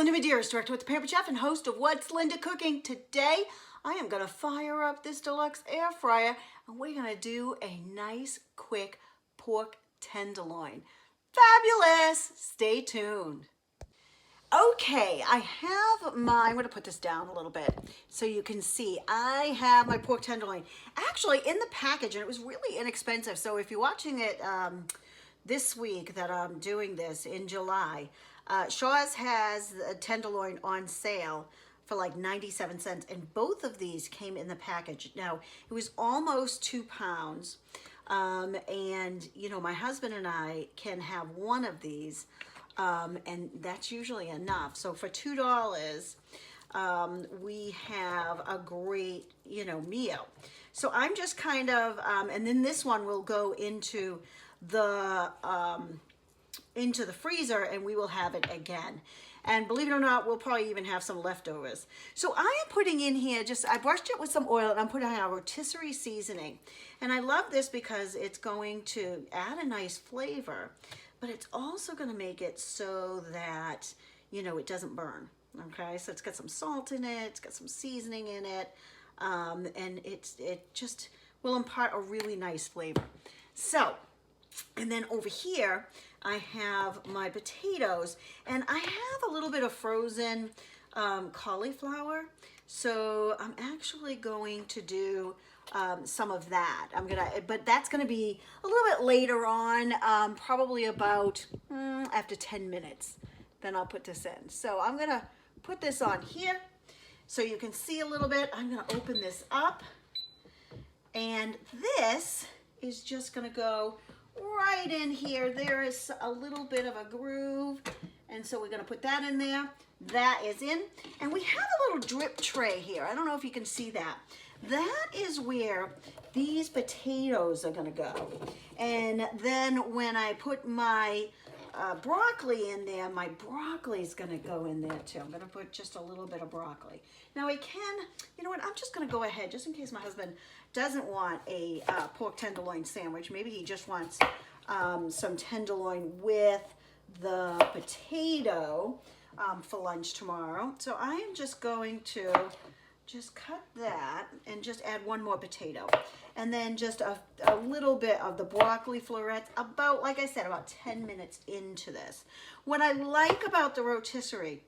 Linda Medeiros, director with the Pampered Chef and host of What's Linda Cooking. Today, I am gonna fire up this Deluxe air fryer and we're gonna do a nice, quick pork tenderloin. Fabulous! Stay tuned. Okay, I'm gonna put this down a little bit so you can see. I have my pork tenderloin actually in the package and it was really inexpensive. So if you're watching it this week that I'm doing this in July, Shaw's has a tenderloin on sale for like 97 cents and both of these came in the package. Now, it was almost 2 pounds and you know, my husband and I can have one of these and that's usually enough. So for $2, we have a great, you know, meal. So I'm just kind of, and then this one will go into the freezer and we will have it again. And believe it or not, we'll probably even have some leftovers. So I am putting in here, I brushed it with some oil and I'm putting in a rotisserie seasoning. And I love this because it's going to add a nice flavor, but it's also gonna make it so that, you know, it doesn't burn, okay? So it's got some salt in it, it's got some seasoning in it, and it just will impart a really nice flavor. So, and then over here, I have my potatoes, and I have a little bit of frozen cauliflower. So I'm actually going to do some of that. But that's gonna be a little bit later on, probably about after 10 minutes. Then I'll put this in. So I'm gonna put this on here so you can see a little bit. I'm gonna open this up, and this is just gonna go right in here. There is a little bit of a groove, and so we're gonna put that in there. That is in, and we have a little drip tray here. I don't know if you can see that. That is where these potatoes are gonna go. And then when I put my broccoli in there, my broccoli is gonna go in there too. I'm gonna put just a little bit of broccoli. Now I can, you know what, I'm just gonna go ahead, just in case my husband doesn't want a pork tenderloin sandwich. Maybe he just wants some tenderloin with the potato for lunch tomorrow. So I am just going to just cut that and just add one more potato. And then just a little bit of the broccoli florets, about, like I said, about 10 minutes into this. What I like about the rotisserie,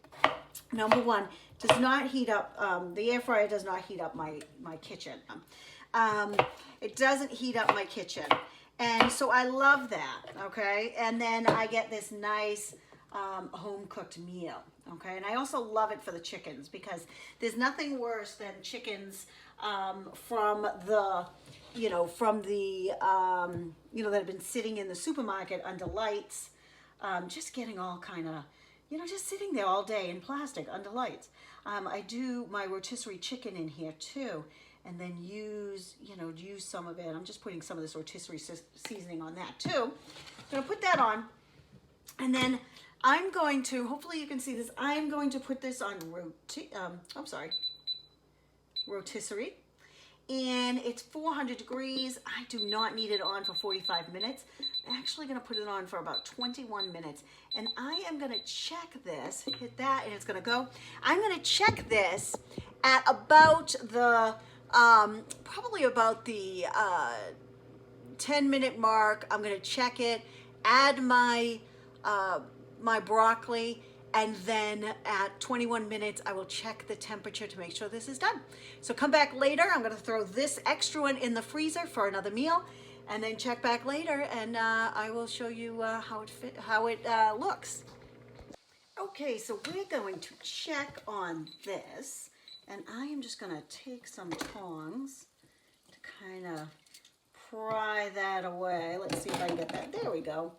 number one, does not heat up, the air fryer does not heat up my kitchen. It doesn't heat up my kitchen. And so I love that, okay? And then I get this nice home-cooked meal, okay? And I also love it for the chickens because there's nothing worse than chickens from the, you know, that have been sitting in the supermarket under lights, just getting all kind of, you know, just sitting there all day in plastic under lights. I do my rotisserie chicken in here too, and then use some of it. I'm just putting some of this rotisserie seasoning on that too. I'm gonna put that on, and then I'm going to, hopefully you can see this, I'm going to put this on rotisserie, and it's 400 degrees. I do not need it on for 45 minutes. I'm actually gonna put it on for about 21 minutes, and I am gonna check this, hit that, and it's gonna go. I'm gonna check this at about the, probably about the 10-minute mark. I'm gonna check it, add my my broccoli, and then at 21 minutes, I will check the temperature to make sure this is done. So come back later. I'm gonna throw this extra one in the freezer for another meal, and then check back later, and I will show you how it looks. Okay, so we're going to check on this, and I am just gonna take some tongs to kind of pry that away. Let's see if I can get that. There we go.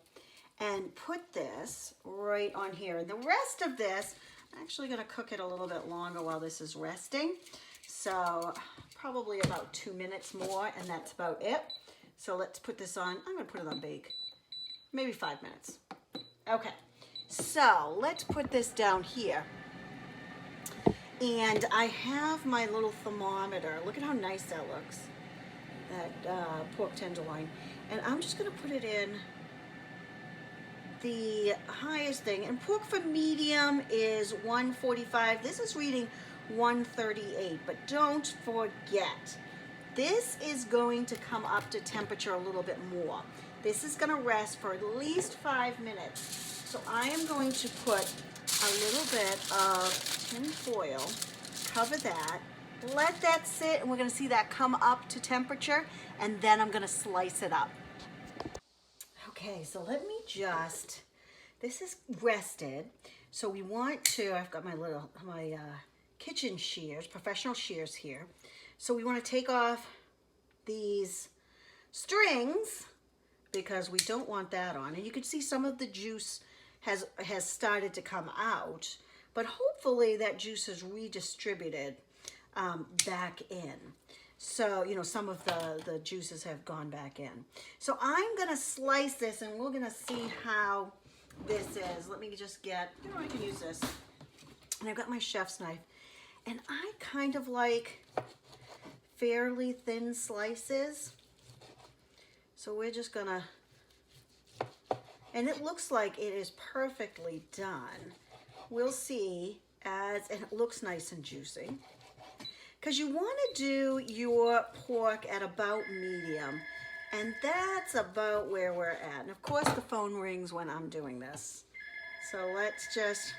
And put this right on here. And the rest of this, I'm actually gonna cook it a little bit longer while this is resting. So probably about 2 minutes more, and that's about it. So let's put this on. I'm gonna put it on bake, maybe 5 minutes. Okay, so let's put this down here. And I have my little thermometer. Look at how nice that looks, that pork tenderloin. And I'm just gonna put it in the highest thing. And pork for medium is 145. This is reading 138, but don't forget, this is going to come up to temperature a little bit more. This is going to rest for at least 5 minutes. So I am going to put a little bit of tin foil, cover that, let that sit, and we're going to see that come up to temperature, and then I'm going to slice it up. Okay, so let me just, this is rested, so we want to, I've got my kitchen shears, professional shears here. So we want to take off these strings because we don't want that on. And you can see some of the juice has started to come out, but hopefully that juice is redistributed back in. So, you know, some of the juices have gone back in. So I'm gonna slice this and we're gonna see how this is. Let me just get, oh, I can use this. And I've got my chef's knife. And I kind of like fairly thin slices. So we're just gonna, and it looks like it is perfectly done. We'll see and it looks nice and juicy. Because you want to do your pork at about medium, and that's about where we're at. And of course the phone rings when I'm doing this. So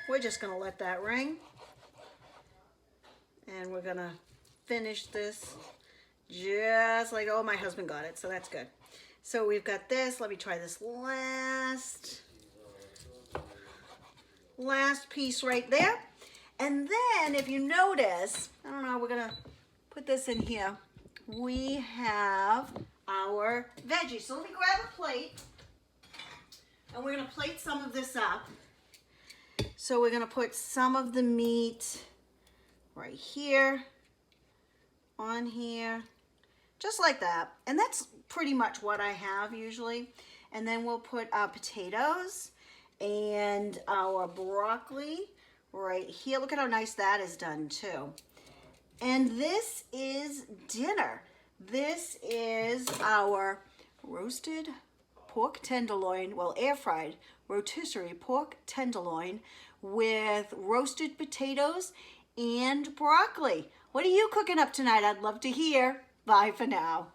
we're just gonna let that ring. And we're gonna finish this just like, oh, my husband got it, so that's good. So we've got this, let me try this last piece right there. And then if you notice, I don't know, we're gonna put this in here. We have our veggies. So let me grab a plate and we're gonna plate some of this up. So we're gonna put some of the meat right here, on here, just like that. And that's pretty much what I have usually. And then we'll put our potatoes and our broccoli right here. Look at how nice that is done too. And this is dinner. This is our roasted pork tenderloin, well, air fried rotisserie pork tenderloin with roasted potatoes and broccoli. What are you cooking up tonight? I'd love to hear. Bye for now.